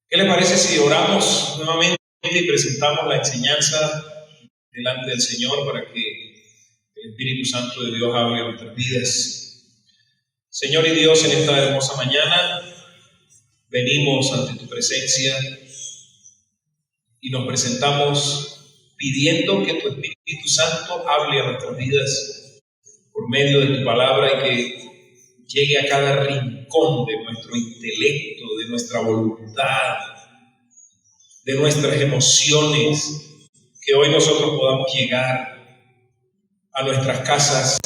¿Qué les parece si oramos nuevamente y presentamos la enseñanza delante del Señor para que el Espíritu Santo de Dios hable a nuestras vidas? Señor y Dios, en esta hermosa mañana venimos ante tu presencia y nos presentamos pidiendo que tu Espíritu Santo hable a nuestras vidas por medio de tu palabra y que llegue a cada rincón de nuestro intelecto, de nuestra voluntad, de nuestras emociones, que hoy nosotros podamos llegar a nuestras casas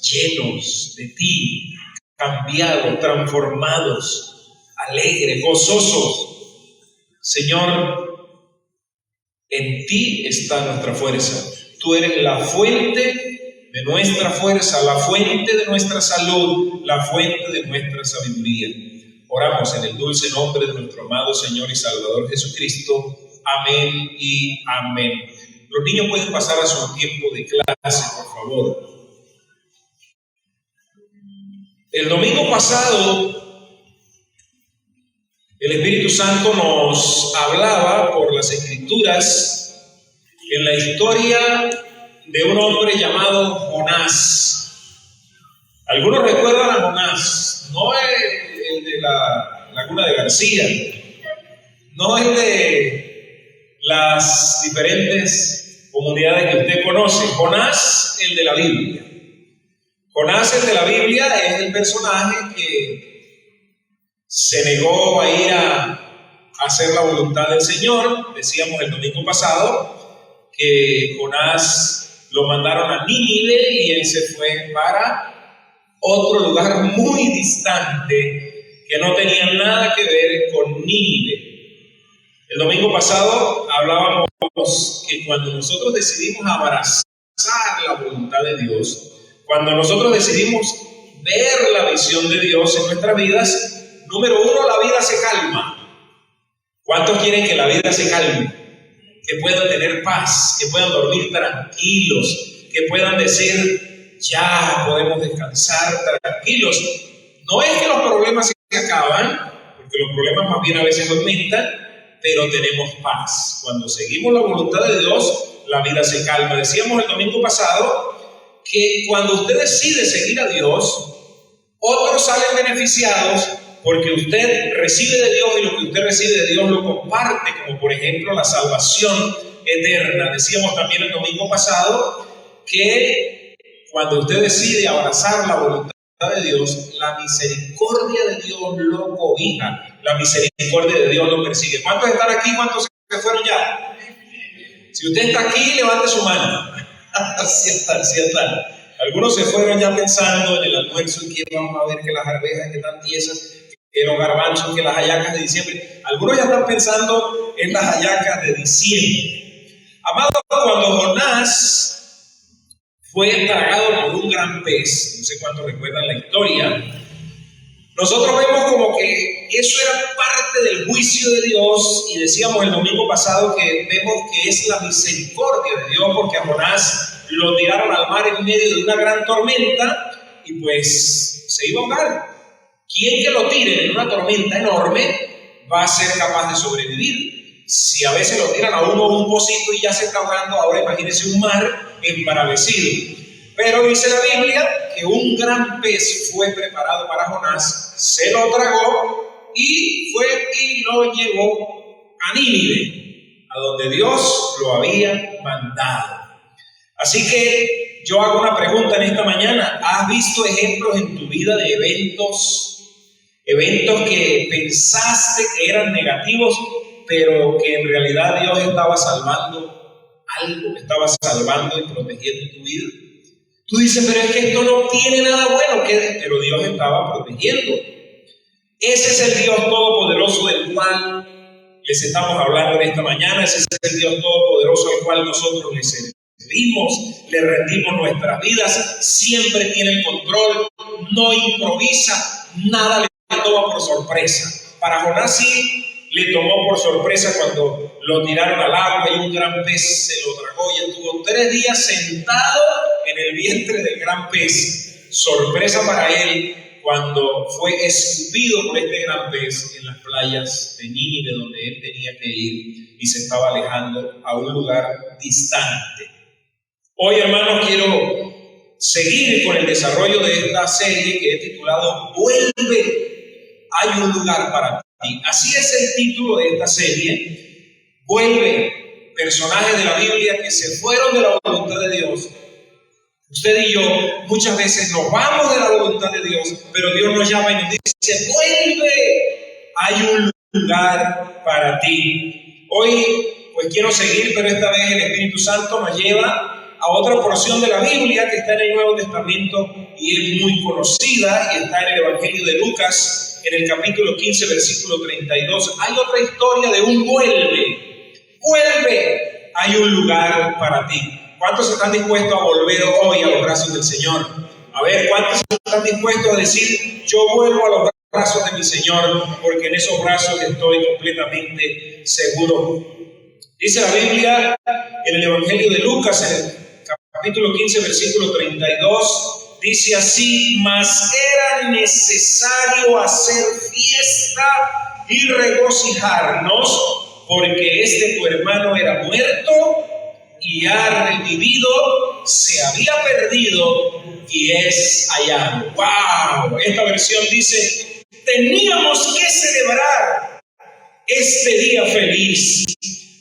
llenos de ti, cambiados, transformados, alegres, gozosos. Señor, en ti está nuestra fuerza. Tú eres la fuente de nuestra fuerza, la fuente de nuestra salud, la fuente de nuestra sabiduría. Oramos en el dulce nombre de nuestro amado Señor y Salvador Jesucristo. Amén y amén. Los niños pueden pasar a su tiempo de clase, por favor. El domingo pasado, el Espíritu Santo nos hablaba por las Escrituras en la historia de un hombre llamado Jonás. Algunos recuerdan a Jonás, no el de la Laguna de García, no el de las diferentes comunidades que usted conoce. Jonás, el de la Biblia. Jonás, el de la Biblia, es el personaje que se negó a ir a hacer la voluntad del Señor. Decíamos el domingo pasado que Jonás lo mandaron a Nínive y él se fue para otro lugar muy distante que no tenía nada que ver con Nínive. El domingo pasado hablábamos que cuando nosotros decidimos abrazar la voluntad de Dios, cuando nosotros decidimos ver la visión de Dios en nuestras vidas, número uno, la vida se calma. ¿Cuántos quieren que la vida se calme? Que puedan tener paz, que puedan dormir tranquilos, que puedan decir, ya podemos descansar tranquilos. No es que los problemas se acaban, porque los problemas más bien a veces aumentan, pero tenemos paz. Cuando seguimos la voluntad de Dios, la vida se calma. Decíamos el domingo pasado que cuando usted decide seguir a Dios, otros salen beneficiados porque usted recibe de Dios y lo que usted recibe de Dios lo comparte, como por ejemplo la salvación eterna. Decíamos también el domingo pasado que cuando usted decide abrazar la voluntad de Dios, la misericordia de Dios lo cobija, la misericordia de Dios lo persigue. ¿Cuántos están aquí? ¿Cuántos se fueron ya? Si usted está aquí, levante su mano. Así están. Algunos se fueron ya pensando en el almuerzo, y que vamos a ver que las arvejas que están tiesas, que los garbanzos, que las hallacas de diciembre. Algunos ya están pensando en las hallacas de diciembre. Amado, cuando Jonás fue tragado por un gran pez, no sé cuántos recuerdan la historia, nosotros vemos como que eso era parte del juicio de Dios, y decíamos el domingo pasado que vemos que es la misericordia de Dios, porque a Jonás lo tiraron al mar en medio de una gran tormenta y pues se iba a ahogar. ¿Quién que lo tire en una tormenta enorme va a ser capaz de sobrevivir? Si a veces lo tiran a uno un pocito y ya se está ahogando, ahora imagínense un mar embravecido. Pero dice la Biblia que un gran pez fue preparado para Jonás, se lo tragó y fue y lo llevó a Nínive, a donde Dios lo había mandado. Así que yo hago una pregunta en esta mañana. ¿Has visto ejemplos en tu vida de eventos que pensaste que eran negativos, pero que en realidad Dios estaba salvando algo, estaba salvando y protegiendo tu vida? Tú dices, pero es que esto no tiene nada bueno, pero Dios estaba protegiendo. Ese es el Dios todopoderoso del cual les estamos hablando en esta mañana. Ese es el Dios todopoderoso al cual nosotros le servimos, le rendimos nuestras vidas. Siempre tiene el control, no improvisa, nada le toma por sorpresa. Para Jonás sí le tomó por sorpresa cuando lo tiraron al agua y un gran pez se lo tragó y estuvo 3 días sentado en el vientre del gran pez. Sorpresa para él cuando fue escupido por este gran pez en las playas de Nínive, donde él tenía que ir y se estaba alejando a un lugar distante. Hoy, hermanos, quiero seguir con el desarrollo de esta serie que he titulado Vuelve, hay un lugar para ti. Así es el título de esta serie, Vuelve, personajes de la Biblia que se fueron de la voluntad de Dios. Usted y yo muchas veces nos vamos de la voluntad de Dios, pero Dios nos llama y nos dice, vuelve, hay un lugar para ti. Hoy pues quiero seguir, pero esta vez el Espíritu Santo nos lleva a otra porción de la Biblia que está en el Nuevo Testamento y es muy conocida y está en el Evangelio de Lucas, en el capítulo 15, versículo 32. Hay otra historia de un vuelve, hay un lugar para ti. ¿Cuántos están dispuestos a volver hoy a los brazos del Señor? A ver, ¿cuántos están dispuestos a decir, yo vuelvo a los brazos de mi Señor, porque en esos brazos estoy completamente seguro? Dice la Biblia en el Evangelio de Lucas, en el capítulo 15, versículo 32, dice así, mas era necesario hacer fiesta y regocijarnos, porque tu hermano era muerto y ha revivido, se había perdido y es hallado. ¡Wow! Esta versión dice, teníamos que celebrar este día feliz,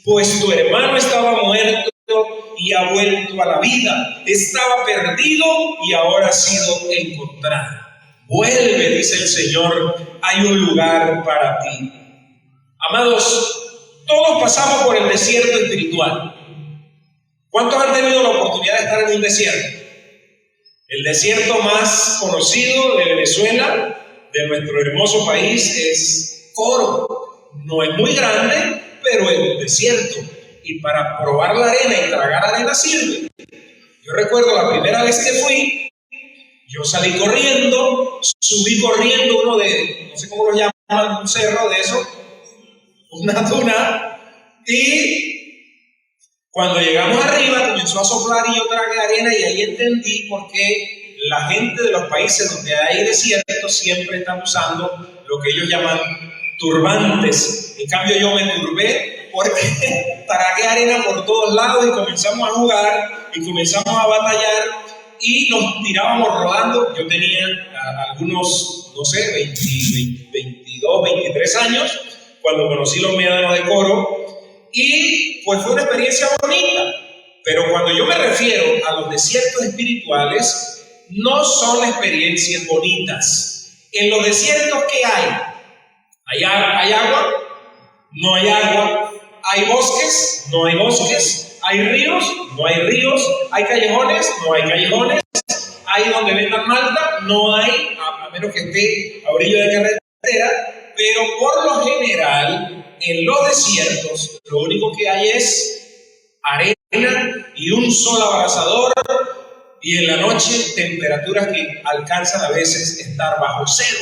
pues tu hermano estaba muerto y ha vuelto a la vida, estaba perdido y ahora ha sido encontrado. Vuelve, dice el Señor, hay un lugar para ti. Amados, todos pasamos por el desierto espiritual. ¿Cuántos han tenido la oportunidad de estar en un desierto? El desierto más conocido de Venezuela, de nuestro hermoso país, es Coro. No es muy grande, pero es un desierto. Y para probar la arena y tragar arena sirve. Yo recuerdo la primera vez que fui, yo salí corriendo, subí corriendo uno de, no sé cómo lo llaman, un cerro de eso, una duna, y cuando llegamos arriba comenzó a soplar y yo tragué arena y ahí entendí por qué la gente de los países donde hay desiertos siempre están usando lo que ellos llaman turbantes. En cambio yo me turbé porque tragué arena por todos lados y comenzamos a jugar y comenzamos a batallar y nos tirábamos rodando. Yo tenía algunos, no sé, 22, 23 años cuando conocí los médanos de Coro. Y pues fue una experiencia bonita, pero cuando yo me refiero a los desiertos espirituales, no son experiencias bonitas. En los desiertos, ¿qué hay? ¿Hay agua? No hay agua. ¿Hay bosques? No hay bosques. ¿Hay ríos? No hay ríos. ¿Hay callejones? No hay callejones. ¿Hay donde vendan malta? No hay, a menos que esté a orillo de carretera. Pero por lo general, en los desiertos, lo único que hay es arena y un sol abrasador, y en la noche temperaturas que alcanzan a veces estar bajo cero.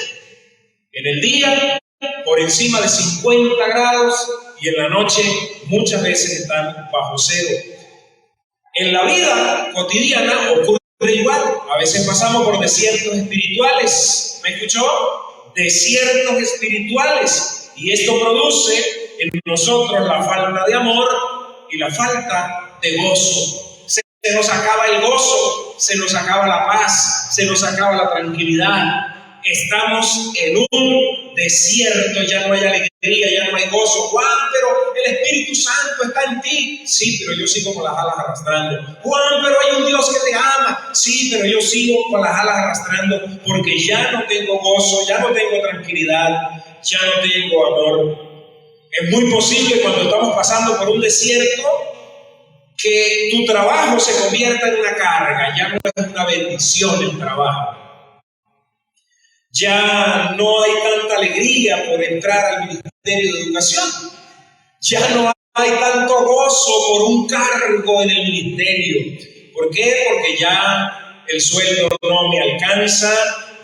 En el día, por encima de 50 grados, y en la noche muchas veces están bajo cero. En la vida cotidiana ocurre igual. A veces pasamos por desiertos espirituales. ¿Me escuchó? Desiertos espirituales, y esto produce en nosotros la falta de amor y la falta de gozo. Se nos acaba el gozo, se nos acaba la paz, se nos acaba la tranquilidad. Estamos en un desierto, ya no hay alegría, ya no hay gozo. Juan, pero el Espíritu Santo está en ti. Sí, pero yo sigo con las alas arrastrando. Juan, pero hay un Dios que te ama. Sí, pero yo sigo con las alas arrastrando porque ya no tengo gozo, ya no tengo tranquilidad, ya no tengo amor. Es muy posible cuando estamos pasando por un desierto que tu trabajo se convierta en una carga, ya no es una bendición el trabajo. Ya no hay tanta alegría por entrar al Ministerio de Educación. Ya no hay tanto gozo por un cargo en el ministerio. ¿Por qué? Porque ya el sueldo no me alcanza,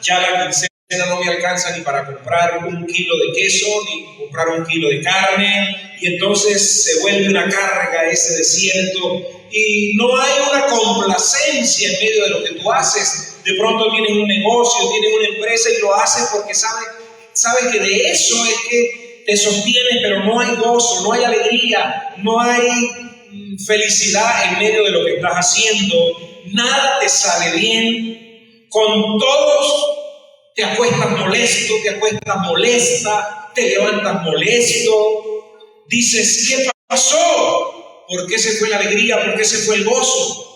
ya la quincena no me alcanza ni para comprar 1 kilo de queso, ni comprar 1 kilo de carne, y entonces se vuelve una carga ese desierto, y no hay una complacencia en medio de lo que tú haces. de pronto tienes un negocio, tienes una empresa y lo haces porque sabes que de eso es que te sostienes, pero no hay gozo, no hay alegría, no hay felicidad en medio de lo que estás haciendo. Nada te sale bien. Con todos te acuestas molesto, te acuestas molesta, te levantas molesto. Dices, ¿qué pasó? ¿Por qué se fue la alegría? ¿Por qué se fue el gozo?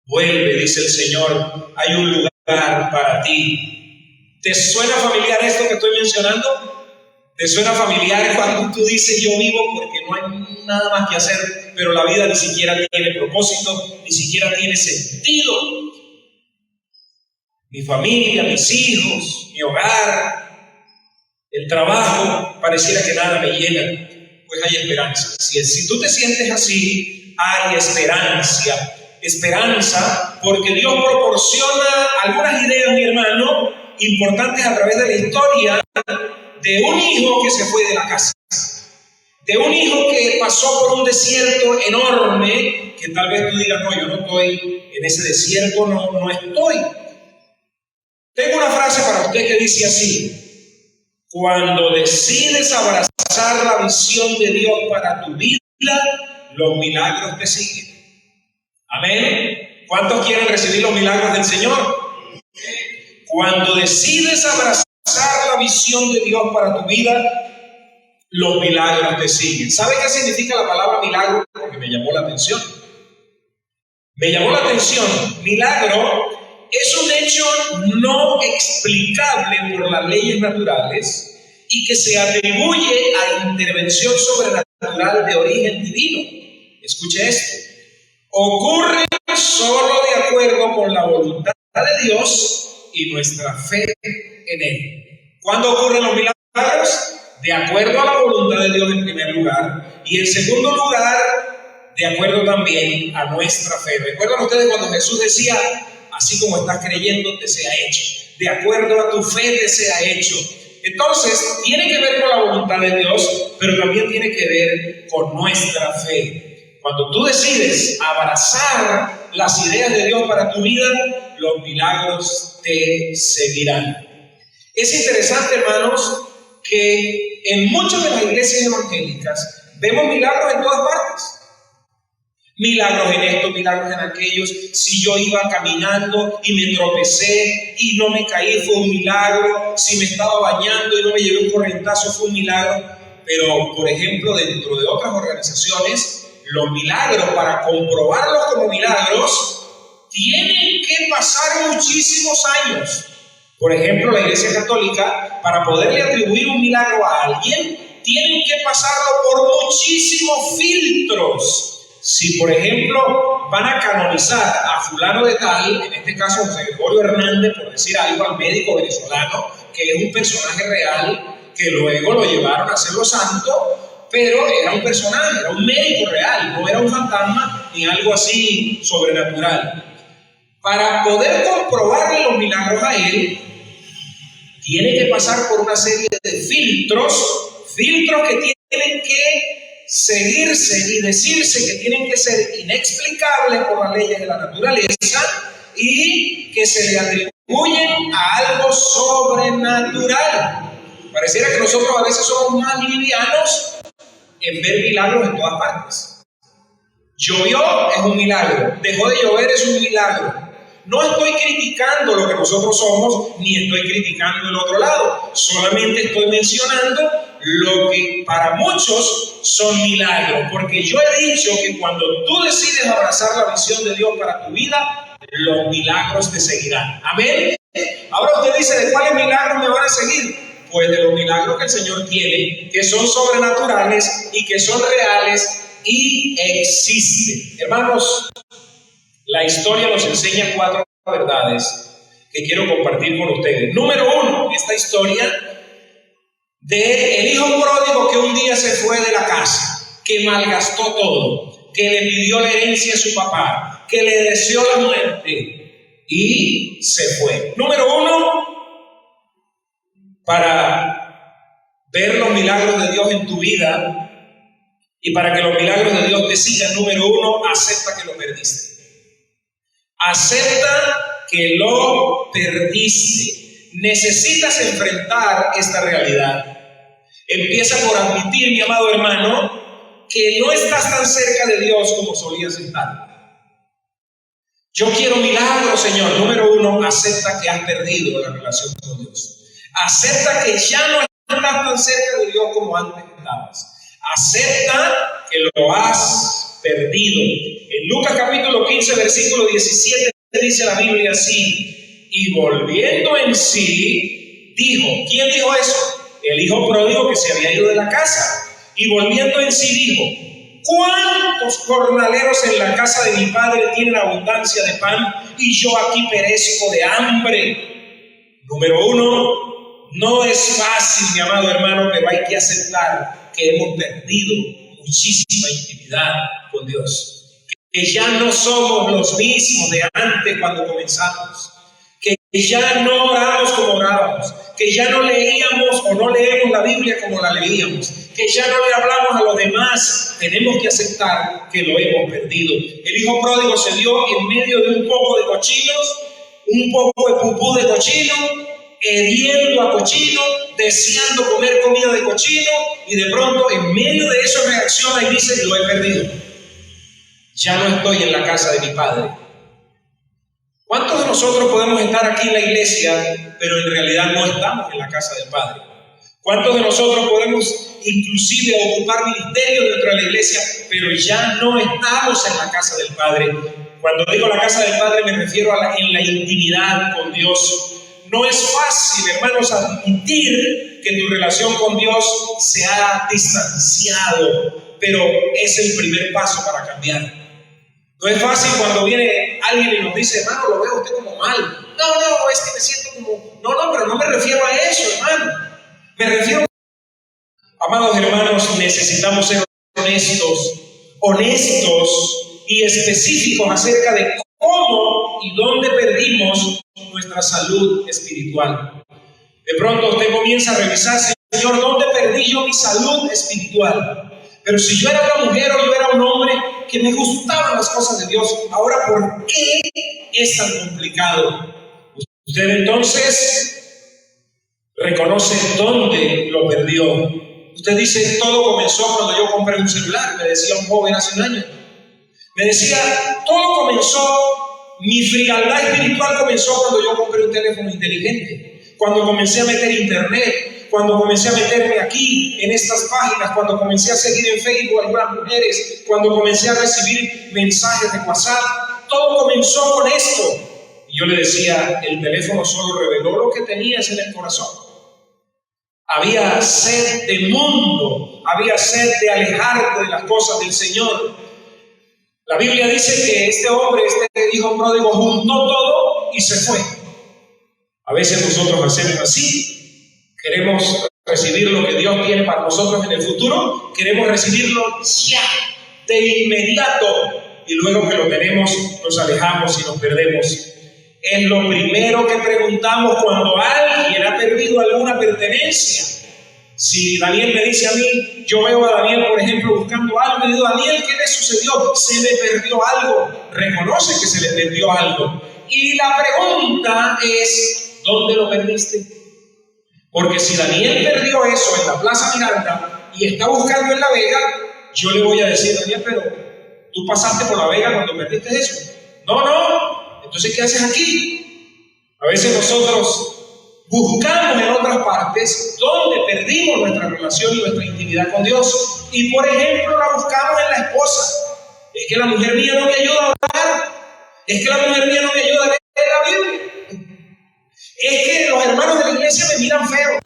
Vuelve, dice el Señor, hay un lugar para ti. ¿Te suena familiar esto que estoy mencionando? ¿Te suena familiar cuando tú dices yo vivo porque no hay nada más que hacer, pero la vida ni siquiera tiene propósito, ni siquiera tiene sentido? Mi familia, mis hijos, mi hogar, el trabajo, pareciera que nada me llena. Pues hay esperanza. Si tú te sientes así, hay esperanza. Esperanza porque Dios proporciona algunas ideas, mi hermano, importantes a través de la historia de un hijo que se fue de la casa, de un hijo que pasó por un desierto enorme, que tal vez tú digas, no, yo no estoy en ese desierto, no estoy. Tengo una frase para usted que dice así: cuando decides abrazar la visión de Dios para tu vida, los milagros te siguen. Amén. ¿Cuántos quieren recibir los milagros del Señor? Cuando decides abrazar la visión de Dios para tu vida, los milagros te siguen. ¿Sabe qué significa la palabra milagro? Porque me llamó la atención. Milagro es un hecho no explicable por las leyes naturales y que se atribuye a intervención sobrenatural de origen divino. Escuche esto. Ocurre solo de acuerdo con la voluntad de Dios y nuestra fe en Él. ¿Cuándo ocurren los milagros? De acuerdo a la voluntad de Dios en primer lugar, y en segundo lugar, de acuerdo también a nuestra fe. ¿Recuerdan ustedes cuando Jesús decía, así como estás creyendo, te sea hecho? De acuerdo a tu fe te sea hecho. Entonces, tiene que ver con la voluntad de Dios, pero también tiene que ver con nuestra fe. Cuando tú decides abrazar las ideas de Dios para tu vida, los milagros te seguirán. Es interesante, hermanos, que en muchas de las iglesias evangélicas vemos milagros en todas partes. Milagros en esto, milagros en aquellos. Si yo iba caminando y me tropecé y no me caí, fue un milagro. Si me estaba bañando y no me llevé un corrientazo, fue un milagro. Pero, por ejemplo, dentro de otras organizaciones, los milagros, para comprobarlos como milagros, tienen que pasar muchísimos años. Por ejemplo, la Iglesia Católica, para poderle atribuir un milagro a alguien, tienen que pasarlo por muchísimos filtros. Si, por ejemplo, van a canonizar a fulano de tal, en este caso José Gregorio Hernández, por decir algo, al médico venezolano, que es un personaje real, que luego lo llevaron a hacerlo santo, pero era un personaje, era un médico real, no era un fantasma ni algo así sobrenatural. Para poder comprobarle los milagros a él, tiene que pasar por una serie de filtros que tienen que seguirse y decirse que tienen que ser inexplicables por las leyes de la naturaleza y que se le atribuyen a algo sobrenatural. Pareciera que nosotros a veces somos más livianos en ver milagros en todas partes. Llovió, es un milagro. Dejó de llover, es un milagro. No estoy criticando lo que nosotros somos, ni estoy criticando el otro lado. Solamente estoy mencionando lo que para muchos son milagros. Porque yo he dicho que cuando tú decides abrazar la visión de Dios para tu vida, los milagros te seguirán. Amén. Ahora usted dice, ¿de cuáles milagros me van a seguir? Pues de los milagros que el Señor tiene, que son sobrenaturales y que son reales y existen. Hermanos, la historia nos enseña 4 verdades que quiero compartir con ustedes. Número 1, esta historia de el hijo pródigo que un día se fue de la casa, que malgastó todo, que le pidió la herencia a su papá, que le deseó la muerte y se fue. Número 1, para ver los milagros de Dios en tu vida y para que los milagros de Dios te sigan, número 1, acepta que lo perdiste. Acepta que lo perdiste. Necesitas enfrentar esta realidad. Empieza por admitir, mi amado hermano, que no estás tan cerca de Dios como solías estar. Yo quiero milagros, Señor. Número 1, acepta que has perdido la relación con Dios. Acepta que ya no estás tan cerca de Dios como antes estabas. Acepta que lo has perdido. En Lucas capítulo 15, versículo 17, dice la Biblia así: y volviendo en sí, dijo. ¿Quién dijo eso? El hijo pródigo que se había ido de la casa. Y volviendo en sí dijo: ¿cuántos jornaleros en la casa de mi padre tienen abundancia de pan y yo aquí perezco de hambre? Número 1, no es fácil, mi amado hermano, pero hay que aceptar que hemos perdido muchísima intimidad con Dios. Que ya no somos los mismos de antes cuando comenzamos. Que ya no oramos como orábamos. Que ya no leíamos o no leemos la Biblia como la leíamos. Que ya no le hablamos a los demás. Tenemos que aceptar que lo hemos perdido. El hijo pródigo se dio en medio de un poco de cochinos, un poco de pupú de cochino, hediendo a cochino, deseando comer comida de cochino, y de pronto en medio de eso reacciona y dice: lo he perdido. Ya no estoy en la casa de mi padre. ¿Cuántos de nosotros podemos estar aquí en la iglesia, pero en realidad no estamos en la casa del Padre? ¿Cuántos de nosotros podemos inclusive ocupar ministerios dentro de la iglesia, pero ya no estamos en la casa del Padre? Cuando digo la casa del Padre me refiero a en la intimidad con Dios. No es fácil, hermanos, admitir que tu relación con Dios se ha distanciado, pero es el primer paso para cambiar. No es fácil cuando viene alguien y nos dice: hermano, lo veo a usted como mal. No, es que me siento como... No, pero no me refiero a eso, hermano. Me refiero... Amados hermanos, necesitamos ser honestos y específicos acerca de cómo y dónde perdimos nuestra salud espiritual. De pronto usted comienza a revisar: Señor, ¿dónde perdí yo mi salud espiritual? Pero si yo era una mujer o yo era un hombre que me gustaban las cosas de Dios, ahora ¿por qué es tan complicado? Usted entonces reconoce dónde lo perdió. Usted dice: todo comenzó cuando yo compré un celular, me decía un joven hace un año. Me decía: todo comenzó, mi frialdad espiritual comenzó cuando yo compré un teléfono inteligente, cuando comencé a meter internet, cuando comencé a meterme aquí en estas páginas, cuando comencé a seguir en Facebook a algunas mujeres, cuando comencé a recibir mensajes de WhatsApp. Todo comenzó con esto. Y yo le decía: el teléfono solo reveló lo que tenías en el corazón. Había sed de mundo, había sed de alejarte de las cosas del Señor. La Biblia dice que este hombre, este hijo pródigo, juntó todo y se fue. A veces nosotros hacemos así. Queremos recibir lo que Dios tiene para nosotros en el futuro. Queremos recibirlo ya, de inmediato. Y luego que lo tenemos, nos alejamos y nos perdemos. Es lo primero que preguntamos cuando alguien ha perdido alguna pertenencia. Si Daniel me dice a mí, yo veo a Daniel, por ejemplo, buscando algo, y digo: Daniel, ¿qué le sucedió? Se me perdió algo. Reconoce que se le perdió algo. Y la pregunta es: ¿dónde lo perdiste? Porque si Daniel perdió eso en la Plaza Miranda y está buscando en La Vega, yo le voy a decir: Daniel, pero tú pasaste por La Vega cuando perdiste eso. No. Entonces, ¿qué haces aquí? A veces nosotros buscamos en otras partes donde perdimos nuestra relación y nuestra intimidad con Dios. Y por ejemplo, la buscamos en la esposa. Es que la mujer mía no me ayuda a orar. Es que la mujer mía no me ayuda a leer la Biblia. Es que los hermanos de la iglesia me miran feo.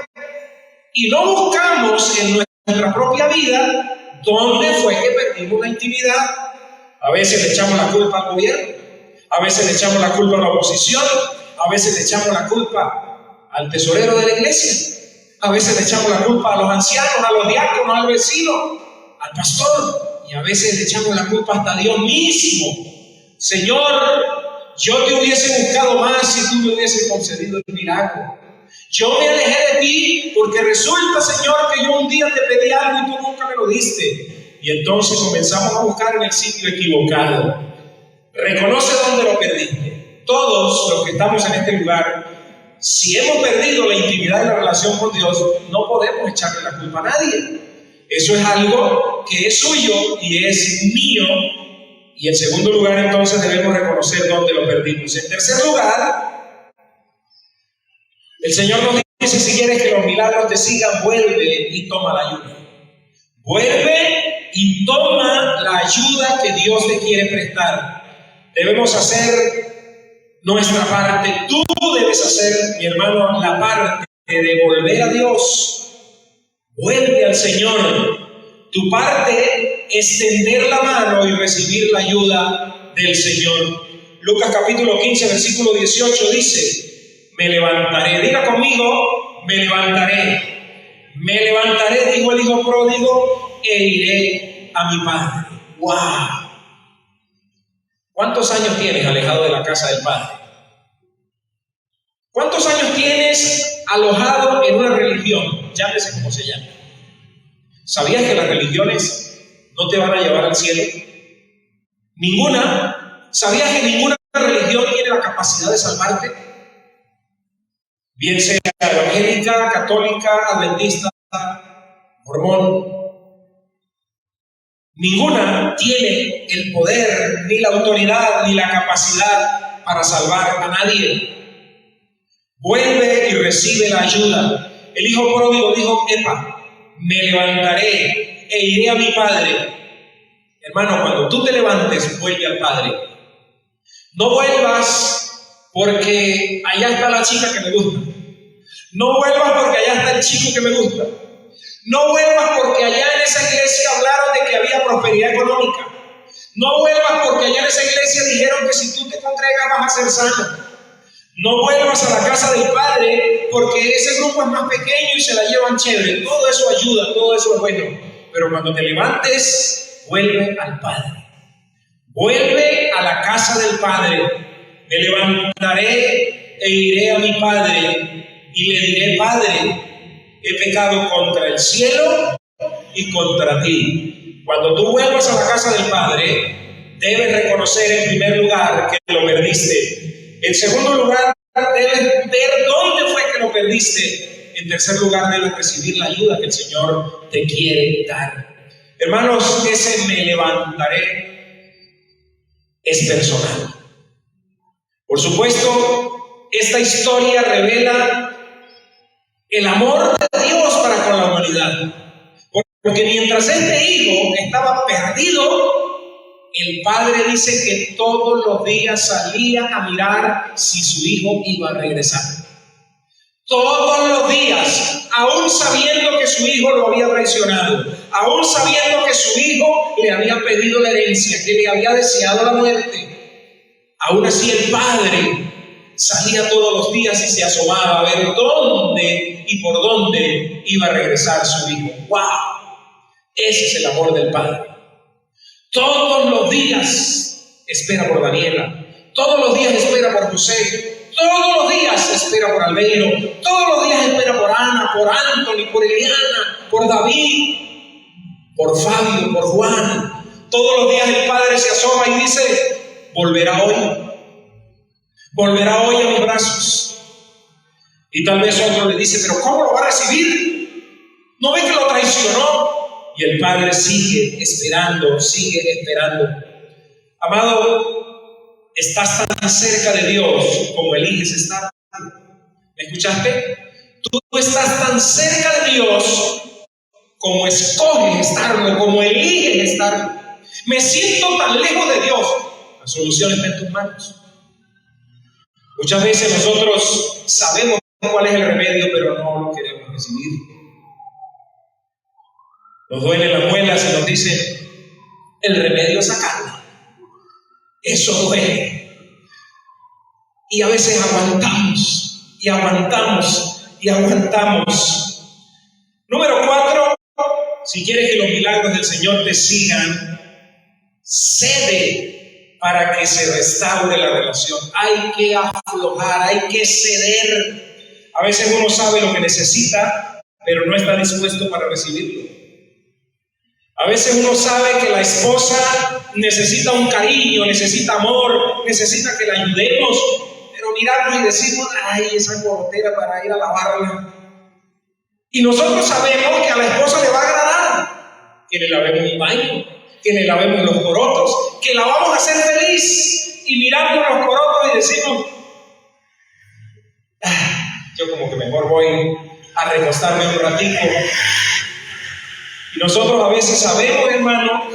Y no buscamos en nuestra propia vida dónde fue que perdimos la intimidad. A veces le echamos la culpa al gobierno, a veces le echamos la culpa a la oposición, a veces le echamos la culpa al tesorero de la iglesia, a veces le echamos la culpa a los ancianos, a los diáconos, al vecino, al pastor, y a veces le echamos la culpa hasta a Dios mismo. Señor, yo te hubiese buscado más si tú me hubieses concedido el milagro. Yo me alejé de ti porque resulta, Señor, que yo un día te pedí algo y tú nunca me lo diste. Y entonces comenzamos a buscar en el sitio equivocado. Reconoce dónde lo perdiste. todos los que estamos en este lugar, si hemos perdido la intimidad y la relación con Dios, no podemos echarle la culpa a nadie. Eso es algo que es suyo y es mío. Y en segundo lugar, entonces, debemos reconocer dónde lo perdimos. En tercer lugar, el Señor nos dice: si quieres que los milagros te sigan, vuelve y toma la ayuda. Vuelve y toma la ayuda que Dios te quiere prestar. Debemos hacer nuestra parte. Tú debes hacer, mi hermano, la parte de volver a Dios. Vuelve al Señor. Tu parte es tender la mano y recibir la ayuda del Señor. Lucas capítulo 15, versículo 18 dice: me levantaré. Diga conmigo: me levantaré. Me levantaré, dijo el hijo pródigo, e iré a mi padre. ¡Wow! ¿Cuántos años tienes alejado de la casa del Padre? ¿Cuántos años tienes alojado en una religión? Llámese como se llame. ¿Sabías que las religiones no te van a llevar al cielo? Ninguna. ¿Sabías que ninguna religión tiene la capacidad de salvarte? Bien sea evangélica, católica, adventista, mormón. Ninguna tiene el poder, ni la autoridad, ni la capacidad para salvar a nadie. Vuelve y recibe la ayuda. El hijo pródigo dijo: epa, me levantaré e iré a mi padre. Hermano, cuando tú te levantes, vuelve al Padre. No vuelvas porque allá está la chica que me gusta. No vuelvas porque allá está el chico que me gusta. No vuelvas porque allá en esa iglesia hablaron de que había prosperidad económica. No vuelvas porque allá en esa iglesia dijeron que si tú te congregas vas a ser sano. No vuelvas a la casa del Padre porque ese grupo es más pequeño y se la llevan chévere. Todo eso ayuda, todo eso es bueno. Pero cuando te levantes, vuelve al Padre. Vuelve a la casa del Padre. Me levantaré e iré a mi Padre y le diré: Padre, he pecado contra el cielo y contra ti. Cuando tú vuelvas a la casa del Padre, debes reconocer en primer lugar que lo perdiste. En segundo lugar, debes ver dónde fue que lo perdiste. En tercer lugar, debes recibir la ayuda que el Señor te quiere dar. Hermanos, ese me levantaré es personal. Por supuesto, esta historia revela el amor de Dios para con la humanidad. Porque mientras este hijo estaba perdido, el padre dice que todos los días salía a mirar si su hijo iba a regresar. Todos los días, aún sabiendo que su hijo lo había traicionado, aún sabiendo que su hijo le había pedido la herencia, que le había deseado la muerte, aún así el padre salía todos los días y se asomaba a ver dónde y por dónde iba a regresar su hijo. ¡Wow! Ese es el amor del Padre. Todos los días espera por Daniela, todos los días espera por José, todos los días espera por Albeiro, todos los días espera por Ana, por Anthony, por Eliana, por David, por Fabio, por Juan. Todos los días el Padre se asoma y dice: volverá hoy a mis brazos. Y tal vez otro le dice: pero ¿cómo lo va a recibir? ¿No ve que lo traicionó? Y el Padre sigue esperando, sigue esperando. Amado, estás tan cerca de Dios como eliges estar. ¿Me escuchaste? Tú estás tan cerca de Dios como escoges estarlo, como eliges estarlo. Me siento tan lejos de Dios. La solución está en tus manos. Muchas veces nosotros sabemos cuál es el remedio, pero no lo queremos recibir. Nos duelen las muelas y nos dicen: el remedio es sacarla. Eso duele. Y a veces aguantamos, y aguantamos, y aguantamos. Número 4, si quieres que los milagros del Señor te sigan, cede para que se restaure la relación. Hay que aflojar, hay que ceder. A veces uno sabe lo que necesita, pero no está dispuesto para recibirlo. A veces uno sabe que la esposa necesita un cariño, necesita amor, necesita que la ayudemos, pero miramos y decimos, ay, esa cortera para ir a lavarla. Y nosotros sabemos que a la esposa le va a agradar que le lavemos un baño, que le lavemos los corotos, que la vamos a hacer feliz. Y miramos los corotos y decimos, yo como que mejor voy a recostarme un ratito. Y nosotros a veces sabemos, hermano,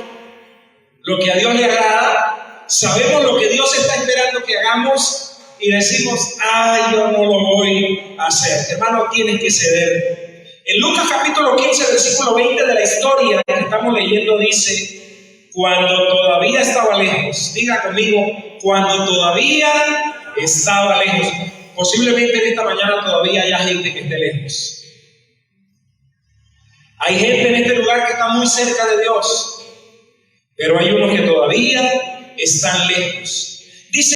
lo que a Dios le agrada, sabemos lo que Dios está esperando que hagamos y decimos, ay, yo no lo voy a hacer. Hermano, tienes que ceder. En Lucas capítulo 15, versículo 20 de la historia que estamos leyendo dice, cuando todavía estaba lejos, diga conmigo, cuando todavía estaba lejos. Posiblemente en esta mañana todavía haya gente que esté lejos. Hay gente en este lugar que está muy cerca de Dios, pero hay unos que todavía están lejos. Dice,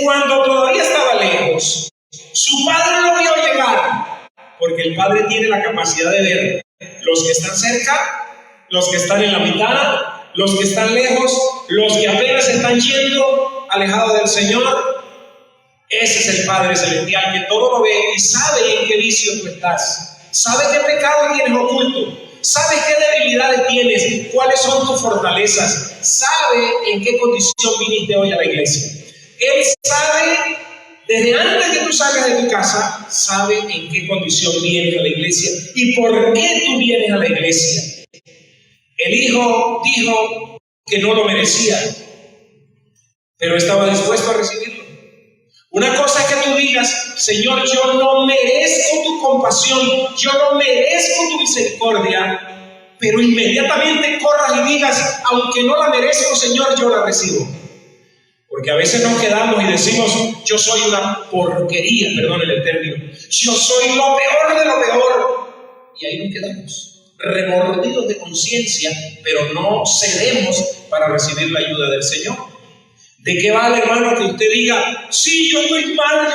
cuando todavía estaba lejos, su padre lo vio llegar, porque el padre tiene la capacidad de ver los que están cerca, los que están en la mitad, los que están lejos, los que apenas están yendo alejados del Señor. Ese es el Padre Celestial que todo lo ve y sabe en qué vicio tú estás, sabe qué pecado tienes oculto, sabe qué debilidades tienes, cuáles son tus fortalezas, sabe en qué condición viniste hoy a la iglesia. Él sabe, desde antes que tú salgas de tu casa, sabe en qué condición vienes a la iglesia y por qué tú vienes a la iglesia. El hijo dijo que no lo merecía, pero estaba dispuesto a recibirlo. Una cosa es que tú digas, Señor, yo no merezco tu compasión, yo no merezco tu misericordia, pero inmediatamente corras y digas, aunque no la merezco, Señor, yo la recibo. Porque a veces nos quedamos y decimos, yo soy una porquería, perdónenme el término, yo soy lo peor de lo peor. Y ahí nos quedamos, remordidos de conciencia, pero no cedemos para recibir la ayuda del Señor. ¿De qué vale, hermano, que usted diga, sí, yo estoy mal,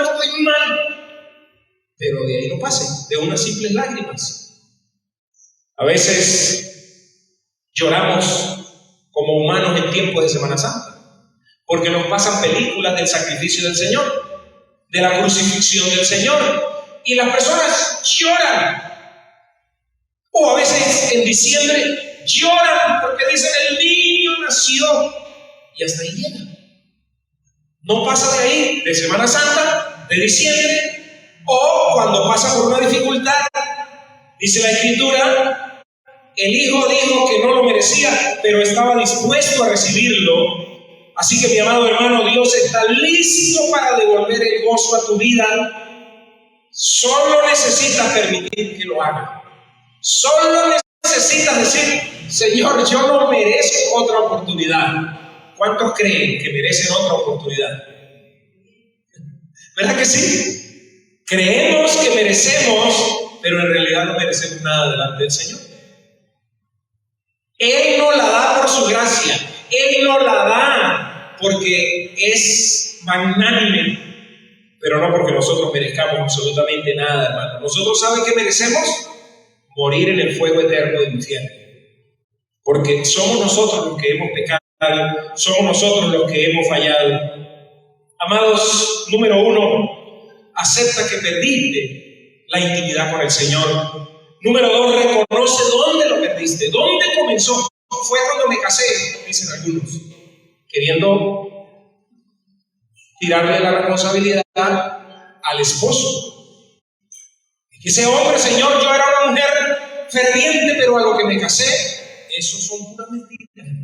pero de ahí no pase, de unas simples lágrimas? A veces lloramos como humanos en tiempos de Semana Santa, porque nos pasan películas del sacrificio del Señor, de la crucifixión del Señor, y las personas lloran. O a veces en diciembre lloran porque dicen, el niño nació, y hasta ahí llega. No pasa de ahí, de Semana Santa, de diciembre, o cuando pasa por una dificultad. Dice la Escritura, el hijo dijo que no lo merecía, pero estaba dispuesto a recibirlo. Así que, mi amado hermano, Dios está listo para devolver el gozo a tu vida. Solo necesitas permitir que lo haga. Solo necesitas decir, Señor, yo no merezco otra oportunidad. ¿Cuántos creen que merecen otra oportunidad? ¿Verdad que sí? Creemos que merecemos, pero en realidad no merecemos nada delante del Señor. Él no la da por su gracia, Él no la da porque es magnánime, pero no porque nosotros merezcamos absolutamente nada, hermano. Nosotros, ¿saben qué merecemos? Morir en el fuego eterno del infierno, porque somos nosotros los que hemos pecado. Somos nosotros los que hemos fallado. Amados, número 1, acepta que perdiste la intimidad con el Señor. Número 2, reconoce dónde lo perdiste, dónde comenzó. Fue cuando me casé, dicen algunos, queriendo tirarle la responsabilidad al esposo. Ese hombre, Señor, yo era una mujer ferviente, pero a lo que me casé, eso son puras mentiras.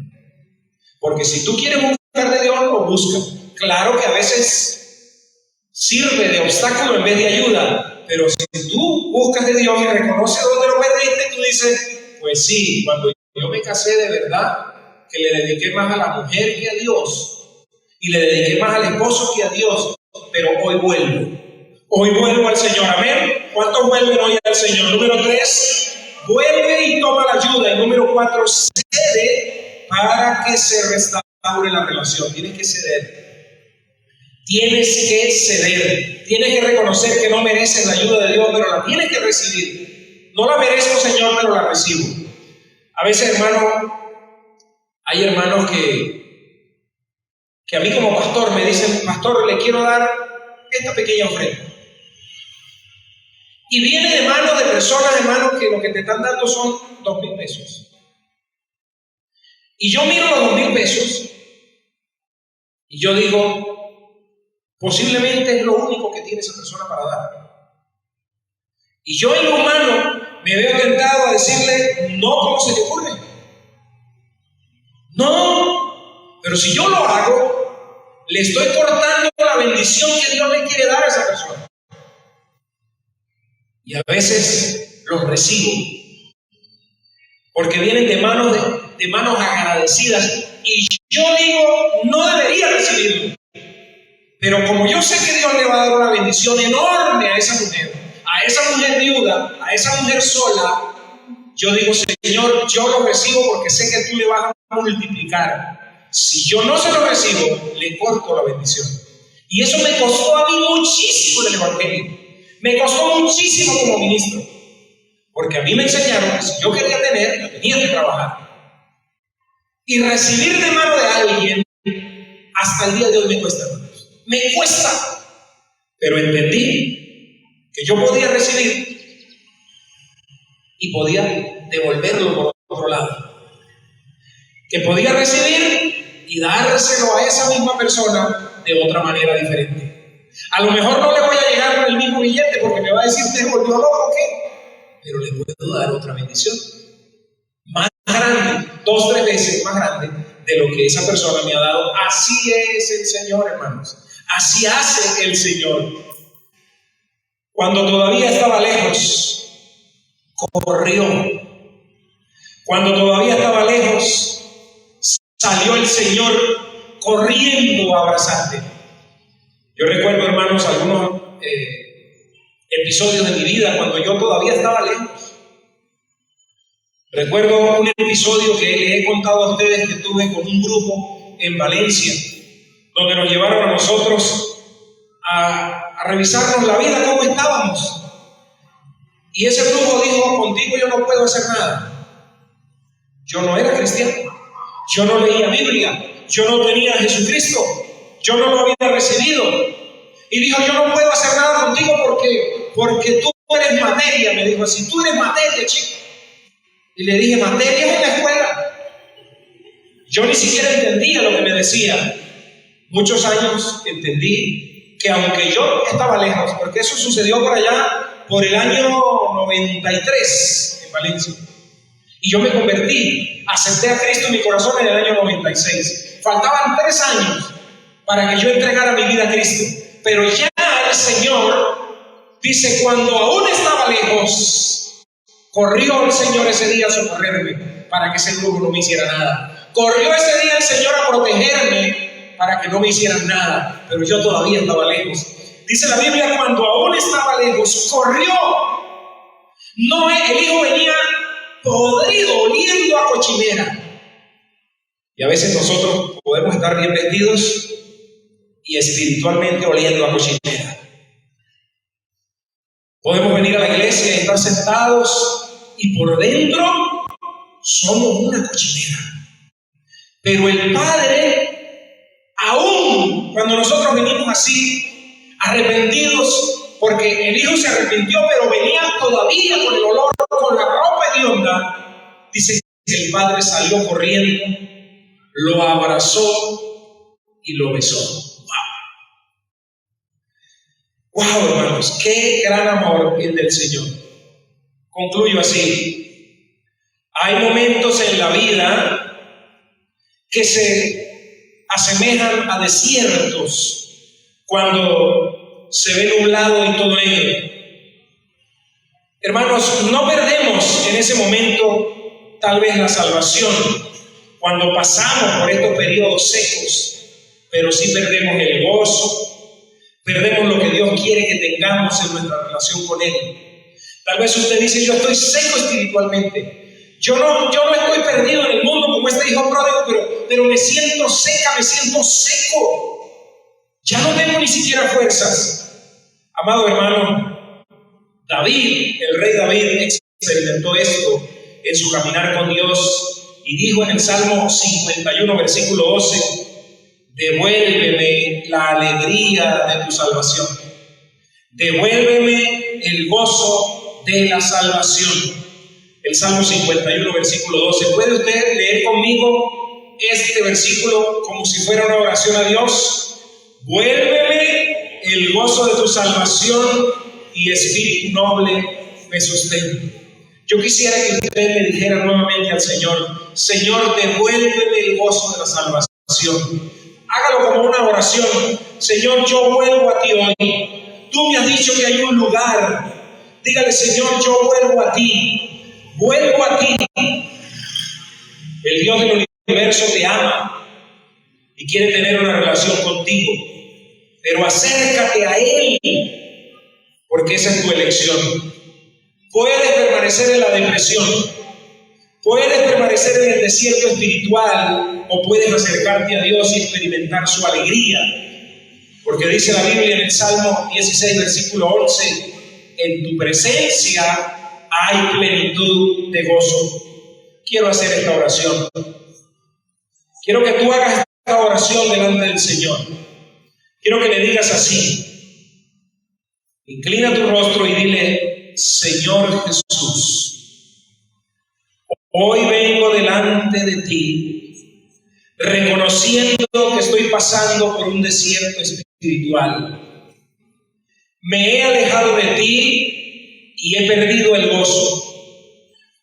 Porque si tú quieres buscar de Dios, lo busca. Claro que a veces sirve de obstáculo en vez de ayuda, pero si tú buscas de Dios y reconoces dónde lo perdiste, tú dices, pues sí, cuando yo me casé de verdad, que le dediqué más a la mujer que a Dios, y le dediqué más al esposo que a Dios, pero hoy vuelvo al Señor, amén. ¿Cuántos vuelven hoy al Señor? Número 3, vuelve y toma la ayuda. Y número 4, cede para que se restaure la relación. Tienes que ceder. Tienes que reconocer que no mereces la ayuda de Dios, pero la tienes que recibir. No la merezco, Señor, pero la recibo. A veces, hermano, Hay hermanos que a mí como pastor me dicen: pastor, le quiero dar esta pequeña ofrenda. Y viene de manos de personas, hermanos, que lo que te están dando son 2,000 pesos. Y yo miro los 2,000 pesos y yo digo: posiblemente es lo único que tiene esa persona para dar. Y yo en lo humano me veo tentado a decirle: no, ¿cómo se te ocurre? No, pero si yo lo hago, le estoy cortando la bendición que Dios le quiere dar a esa persona. Y a veces los recibo, porque vienen de manos agradecidas, y yo digo: no debería recibirlo. Pero como yo sé que Dios le va a dar una bendición enorme a esa mujer viuda, a esa mujer sola, yo digo: Señor, yo lo recibo porque sé que tú le vas a multiplicar. Si yo no se lo recibo, le corto la bendición. Y eso me costó a mí muchísimo en el Evangelio. Me costó muchísimo como ministro. Porque a mí me enseñaron que si yo quería tener, yo tenía que trabajar. Y recibir de mano de alguien, hasta el día de hoy me cuesta. Me cuesta. Pero entendí que yo podía recibir y podía devolverlo por otro lado. Que podía recibir y dárselo a esa misma persona de otra manera diferente. A lo mejor no le voy a llegar con el mismo billete porque me va a decir: ¿te volvió loco o qué? Pero le puedo dar otra bendición más grande, 2 o 3 veces más grande de lo que esa persona me ha dado. Así es el Señor, hermanos. Así hace el Señor. Cuando todavía estaba lejos, corrió. Cuando todavía estaba lejos, salió el Señor corriendo a abrazarte. Yo recuerdo, hermanos, algunos episodios de mi vida cuando yo todavía estaba lejos. Recuerdo un episodio que le he contado a ustedes que tuve con un grupo en Valencia, donde nos llevaron a nosotros a revisarnos la vida, cómo estábamos. Y ese grupo dijo: contigo yo no puedo hacer nada. Yo no era cristiano, yo no leía Biblia, yo no tenía a Jesucristo, yo no lo había recibido. Y dijo: yo no puedo hacer nada contigo porque tú eres materia. Me dijo así: tú eres materia, chico. Y le dije: materia es en la escuela. Yo ni siquiera entendía lo que me decía. Muchos años entendí que aunque yo estaba lejos, porque eso sucedió por allá, por el año 93 en Valencia. Y yo me convertí, acepté a Cristo en mi corazón en el año 96. Faltaban 3 años para que yo entregara mi vida a Cristo. Pero ya el Señor dice: cuando aún estaba lejos, corrió el Señor ese día a socorrerme para que ese grupo no me hiciera nada. Corrió ese día el Señor a protegerme para que no me hicieran nada. Pero yo todavía estaba lejos. Dice la Biblia: cuando aún estaba lejos, corrió. No, el hijo venía podrido, oliendo a cochinera. Y a veces nosotros podemos estar bien vestidos y espiritualmente oliendo a cochinera. Podemos venir a la iglesia y estar sentados y por dentro somos una cochinera. Pero el Padre, aún cuando nosotros venimos así, arrepentidos, porque el Hijo se arrepintió, pero venía todavía con el olor, con la ropa hedionda, dice que el Padre salió corriendo, lo abrazó y lo besó. ¡Wow, hermanos! ¡Qué gran amor el del Señor! Concluyo así. Hay momentos en la vida que se asemejan a desiertos cuando se ve nublado y todo negro. Hermanos, no perdemos en ese momento tal vez la salvación cuando pasamos por estos periodos secos, pero sí perdemos el gozo. Perdemos lo que Dios quiere que tengamos en nuestra relación con Él. Tal vez usted dice: yo estoy seco espiritualmente. Yo no estoy perdido en el mundo como este hijo pródigo, pero me siento seca, me siento seco. Ya no tengo ni siquiera fuerzas. Amado hermano, David, el rey David, experimentó esto en su caminar con Dios. y dijo en el Salmo 51, versículo 12, devuélveme la alegría de tu salvación, devuélveme el gozo de la salvación. El Salmo 51, versículo 12. ¿Puede usted leer conmigo este versículo como si fuera una oración a Dios? Vuélveme el gozo de tu salvación y espíritu noble me sostén. Yo quisiera que usted le dijera nuevamente al Señor: Señor, devuélveme el gozo de la salvación. Hágalo como una oración. Señor, yo vuelvo a ti hoy. Tú me has dicho que hay un lugar. Dígale: Señor, yo vuelvo a ti. Vuelvo a ti. El Dios del universo te ama y quiere tener una relación contigo. Pero acércate a Él, porque esa es tu elección. Puedes permanecer en la depresión, puedes permanecer en el desierto espiritual, o puedes acercarte a Dios y experimentar su alegría. Porque dice la Biblia en el Salmo 16, versículo 11, en tu presencia hay plenitud de gozo. Quiero hacer esta oración. Quiero que tú hagas esta oración delante del Señor. Quiero que le digas así: inclina tu rostro y dile: Señor Jesús, hoy vengo delante de ti, reconociendo que estoy pasando por un desierto espiritual. Me he alejado de ti y he perdido el gozo.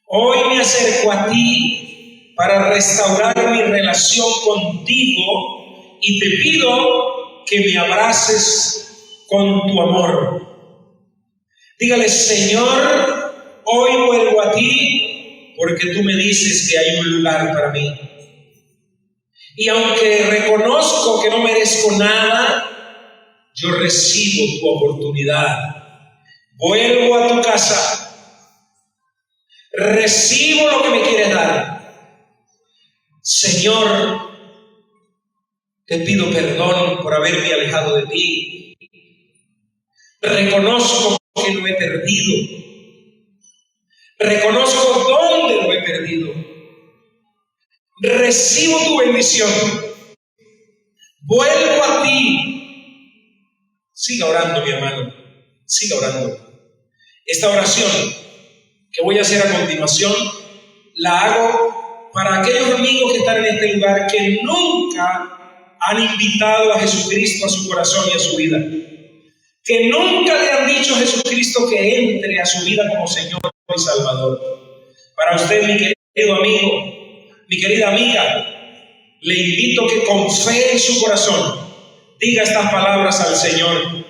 Hoy me acerco a ti para restaurar mi relación contigo y te pido que me abraces con tu amor. Dígale: Señor, hoy vuelvo a ti porque tú me dices que hay un lugar para mí. Y aunque reconozco que no merezco nada, yo recibo tu oportunidad. Vuelvo a tu casa. Recibo lo que me quieres dar. Señor, te pido perdón por haberme alejado de ti. Reconozco que lo he perdido. Reconozco dónde lo he perdido. Recibo tu bendición. Vuelvo a ti. Siga orando, mi hermano. Siga orando. Esta oración que voy a hacer a continuación la hago para aquellos amigos que están en este lugar que nunca han invitado a Jesucristo a su corazón y a su vida, que nunca le han dicho a Jesucristo que entre a su vida como Señor y Salvador. Para usted, mi querido amigo, mi querida amiga, le invito que con fe en su corazón diga estas palabras al Señor.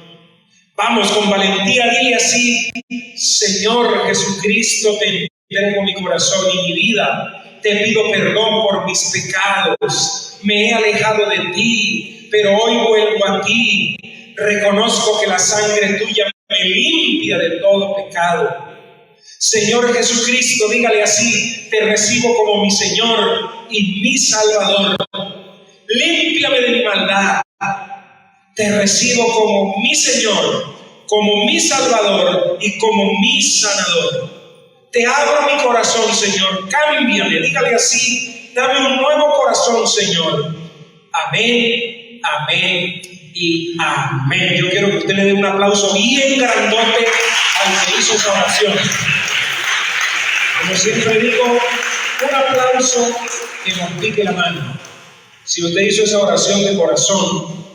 Vamos, con valentía, dile así: Señor Jesucristo, te entrego mi corazón y mi vida. Te pido perdón por mis pecados. Me he alejado de ti, pero hoy vuelvo a ti. Reconozco que la sangre tuya me limpia de todo pecado. Señor Jesucristo, dígale así: te recibo como mi Señor y mi Salvador. Límpiame de mi maldad. Te recibo como mi Señor, como mi Salvador y como mi sanador. Te abro mi corazón, Señor. Cámbiame, dígale así: dame un nuevo corazón, Señor. Amén, amén y amén. Yo quiero que usted le dé un aplauso bien grandote al que hizo esa oración. Como siempre digo, un aplauso que nos pique la mano. Si usted hizo esa oración de corazón,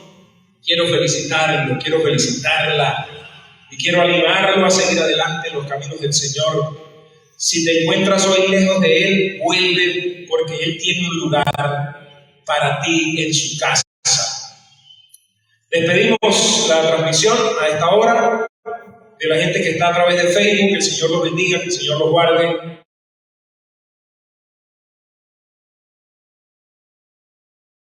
quiero felicitarlo, quiero felicitarla y quiero animarlo a seguir adelante en los caminos del Señor. Si te encuentras hoy lejos de Él, vuelve, porque Él tiene un lugar para ti en su casa. Despedimos la transmisión a esta hora de la gente que está a través de Facebook. Que el Señor los bendiga, que el Señor los guarde.